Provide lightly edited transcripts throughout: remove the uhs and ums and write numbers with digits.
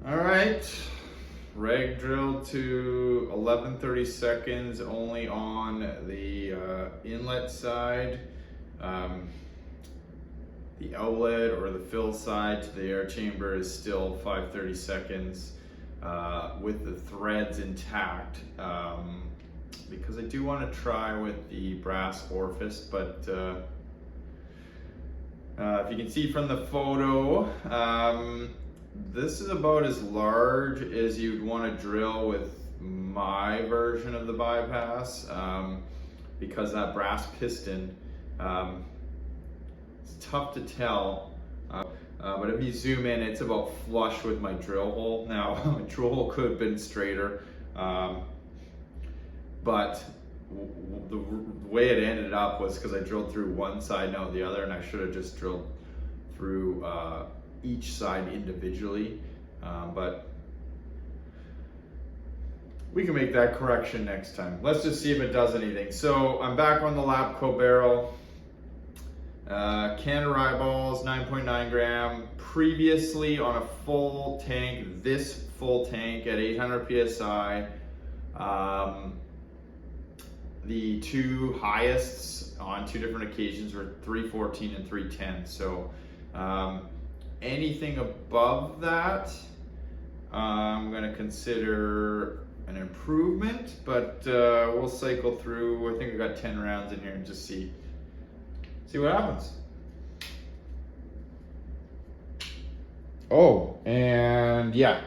All right, reg drill to 11:30 seconds only on the inlet side. The outlet or the fill side to the air chamber is still 5:30 seconds with the threads intact, because I do want to try with the brass orifice, but if you can see from the photo, this is about as large as you'd want to drill with my version of the bypass, because that brass piston, it's tough to tell, but if you zoom in, it's about flush with my drill hole. Now, my drill hole could have been straighter, but the way it ended up was because I drilled through one side, not the other, and I should have just drilled through each side individually, but we can make that correction next time. Let's just see if it does anything. So I'm back on the Lapco barrel. Canada rye balls, 9.9 gram. Previously on a full tank, this full tank at 800 PSI, the two highest on two different occasions were 314 and 310. So anything above that, I'm gonna consider an improvement, but we'll cycle through. I think we got 10 rounds in here and just see what happens. Oh, and yeah,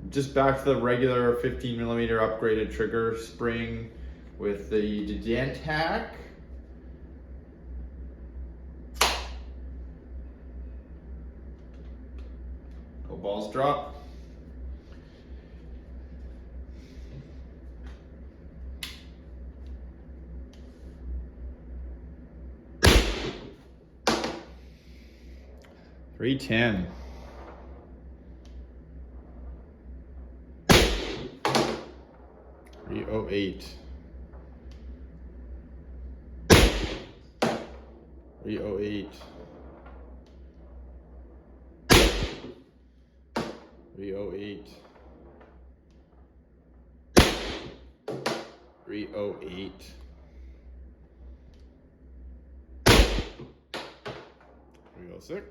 just back to the regular 15 millimeter upgraded trigger spring with the dent hack. No balls drop. .310. .308. .308. .308. .308. .306.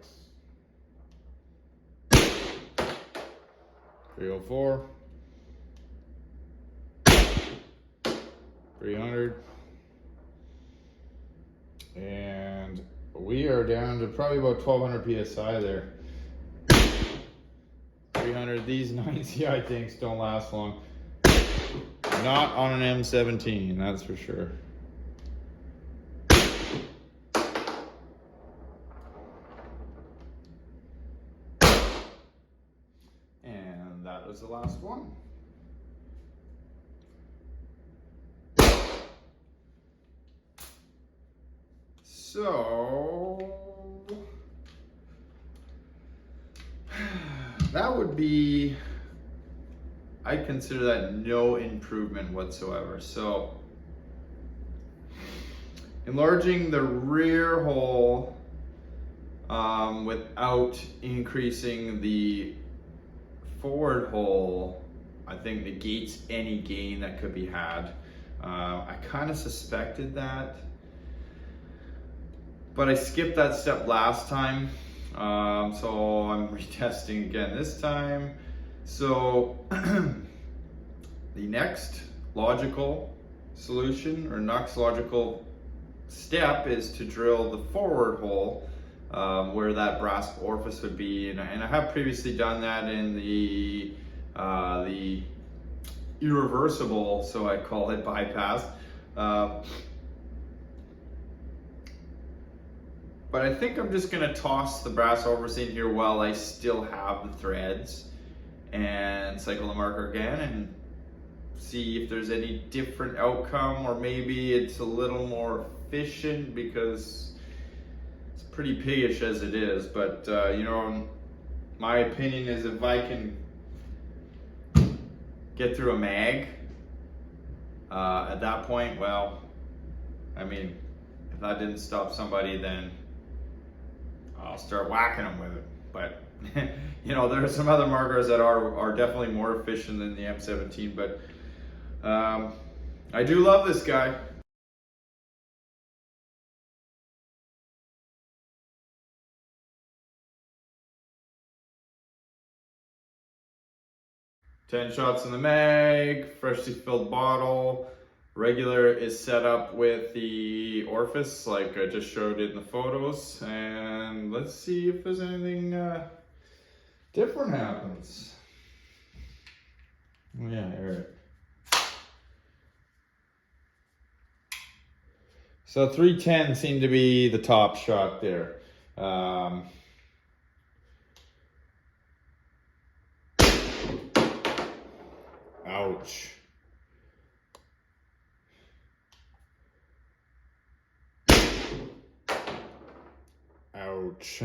304, 300, and we are down to probably about 1200 PSI there. 300, these 9CI tanks don't last long. Not on an M17, that's for sure. That was the last one. So that would be, I consider that no improvement whatsoever. So enlarging the rear hole without increasing the forward hole, I think negates any gain that could be had. I kind of suspected that, but I skipped that step last time, so I'm retesting again this time. So the next logical solution, or next logical step, is to drill the forward hole where that brass orifice would be, and I have previously done that in the irreversible, so I call it, bypass. But I think I'm just gonna toss the brass orifice in here while I still have the threads, and cycle the marker again and see if there's any different outcome, or maybe it's a little more efficient because pretty piggish as it is. But you know, my opinion is if I can get through a mag at that point, well, I mean, if that didn't stop somebody, then I'll start whacking them with it. But You know, there are some other markers that are definitely more efficient than the M17, but I do love this guy. 10 shots in the mag, freshly filled bottle. Regular is set up with the Orifice, like I just showed in the photos. And let's see if there's anything different happens. Oh, yeah, Eric. So 310 seemed to be the top shot there. Ouch. Ouch.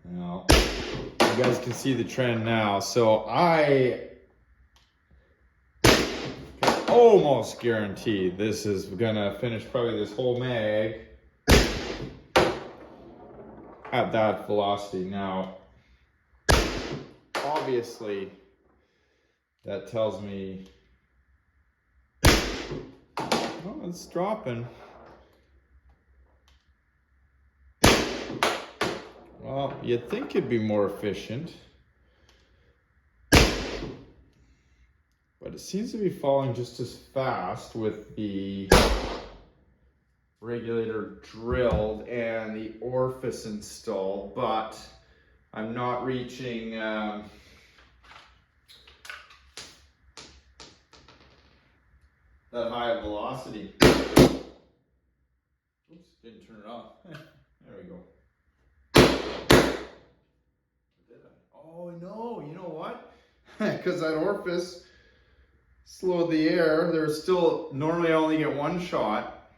Well, you guys can see the trend now. So I can almost guarantee this is gonna finish probably this whole mag at that velocity. Now, obviously, that tells me, oh, it's dropping. Well, you'd think it'd be more efficient, but it seems to be falling just as fast with the regulator drilled and the orifice installed, but I'm not reaching that high velocity. Oops, didn't turn it off. There we go. Oh no, you know what? Because that orifice slowed the air. There's still, normally I only get one shot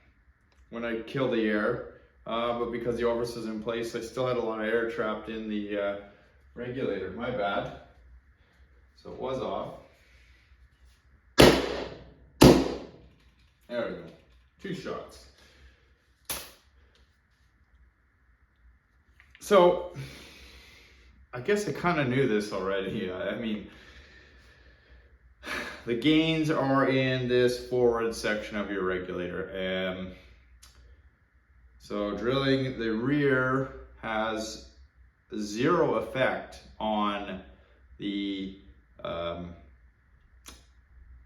when I kill the air, but because the orifice is in place, I still had a lot of air trapped in the regulator. My bad. So it was off. There we go. 2 shots. So I guess I kind of knew this already. I mean, the gains are in this forward section of your regulator. So drilling the rear has 0 effect on the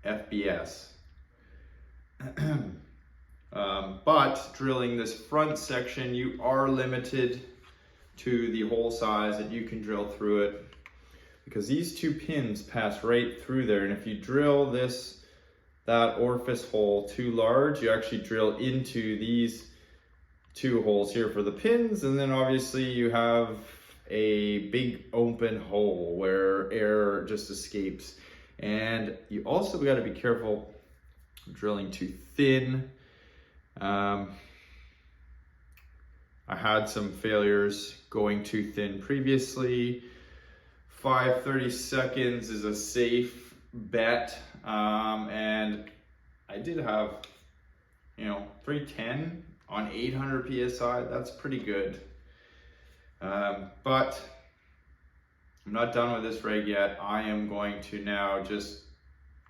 FBS. But drilling this front section, you are limited to the hole size that you can drill through it, because these 2 pins pass right through there, and if you drill that orifice hole too large, you actually drill into these 2 holes here for the pins, and then obviously you have a big open hole where air just escapes. And you also got to be careful drilling too thin. I had some failures going too thin previously. 5/30 seconds is a safe bet, and I did have, 310 on 800 psi. That's pretty good, but I'm not done with this rig yet. I am going to now just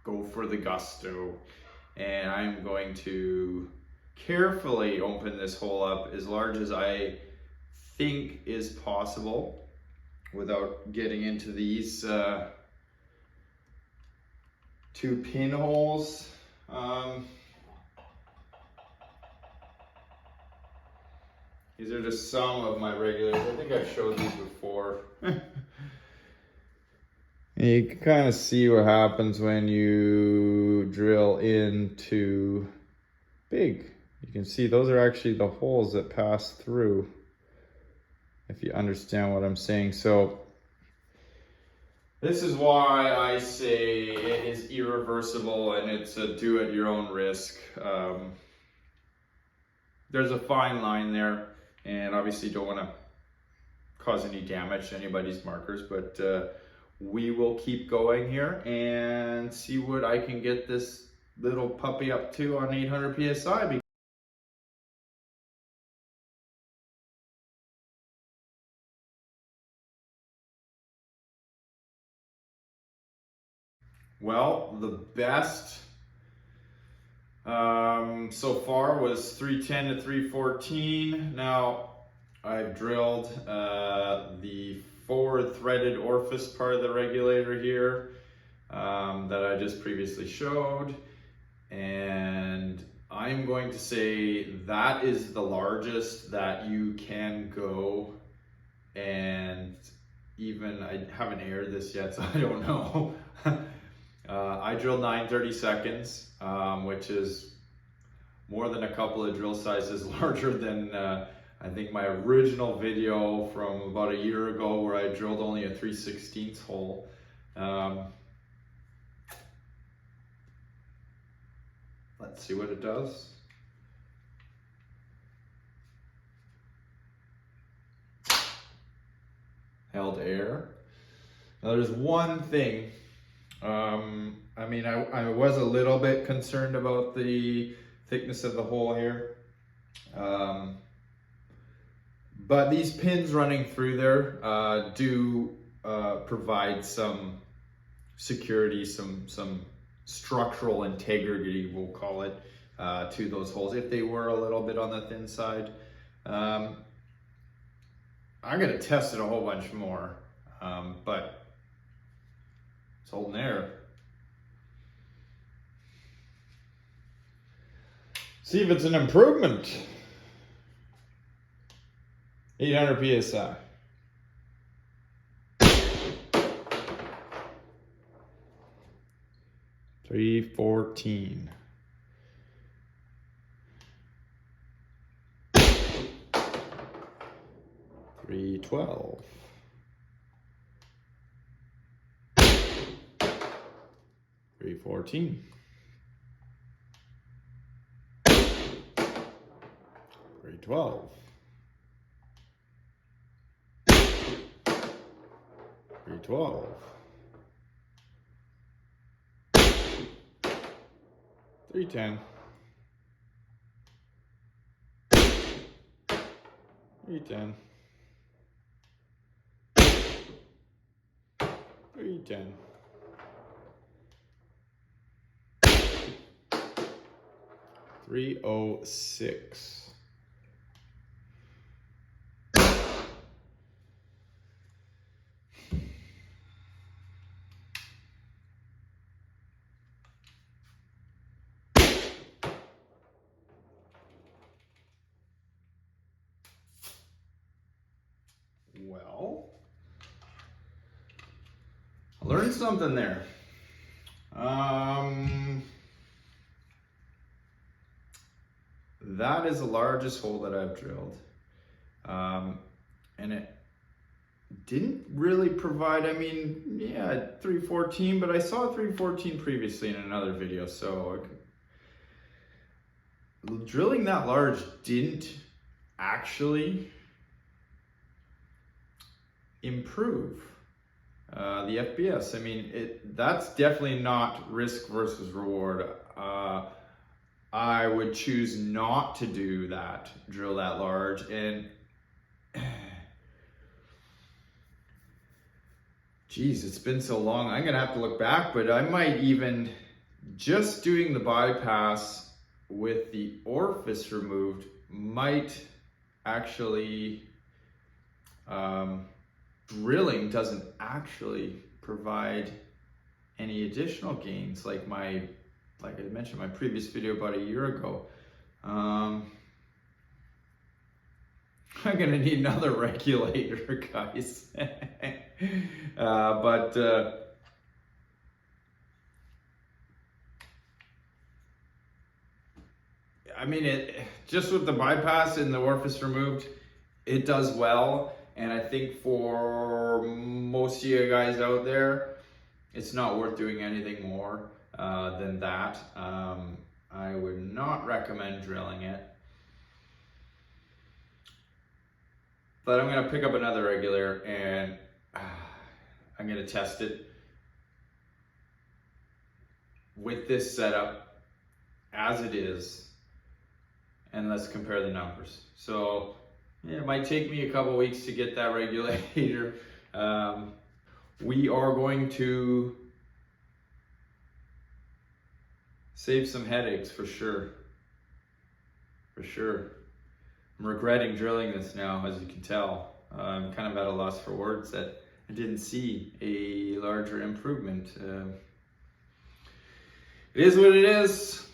go for the gusto, and I'm going to carefully open this hole up as large as I think is possible without getting into these 2 pinholes. These are just some of my regulars. I think I showed these before. You can kind of see what happens when you drill into big. You can see those are actually the holes that pass through, if you understand what I'm saying. So this is why I say it is irreversible and it's a do at your own risk. There's a fine line there, and obviously don't want to cause any damage to anybody's markers, but we will keep going here and see what I can get this little puppy up to on 800 psi. Well, the best so far was 310 to 314. Now I've drilled the forward threaded orifice part of the regulator here that I just previously showed, and I'm going to say that is the largest that you can go. And even, I haven't aired this yet, so I don't know. I drilled 9/30 seconds, which is more than a couple of drill sizes larger than I think my original video from about a year ago where I drilled only a 3/16 hole. Let's see what it does. Held air. Now there's one thing. I mean, I was a little bit concerned about the thickness of the hole here. But these pins running through there do provide some security, some structural integrity, we'll call it, to those holes if they were a little bit on the thin side. I'm gonna test it a whole bunch more, but it's holding air. See if it's an improvement. 800 PSI. $314. $312. $314. $312. $312. $310. $310. $310. $306. Well, I learned something there. That is the largest hole that I've drilled. And it didn't really provide, I mean, yeah, 314, but I saw 314 previously in another video, so drilling that large didn't actually improve the FPS. I mean, that's definitely not risk versus reward. I would choose not to do that, drill that large, and geez, it's been so long. I'm gonna have to look back, but I might even, just doing the bypass with the orifice removed might actually, drilling doesn't actually provide any additional gains like I mentioned in my previous video about a year ago. I'm gonna need another regulator, guys. I mean, just with the bypass and the orifice removed, it does well. And I think for most of you guys out there, it's not worth doing anything more than that. I would not recommend drilling it. But I'm gonna pick up another regulator and I'm gonna test it with this setup as it is, and let's compare the numbers. So yeah, it might take me a couple weeks to get that regulator. We are going to Save some headaches for sure. For sure. I'm regretting drilling this now, as you can tell. I'm kind of at a loss for words that I didn't see a larger improvement. It is what it is.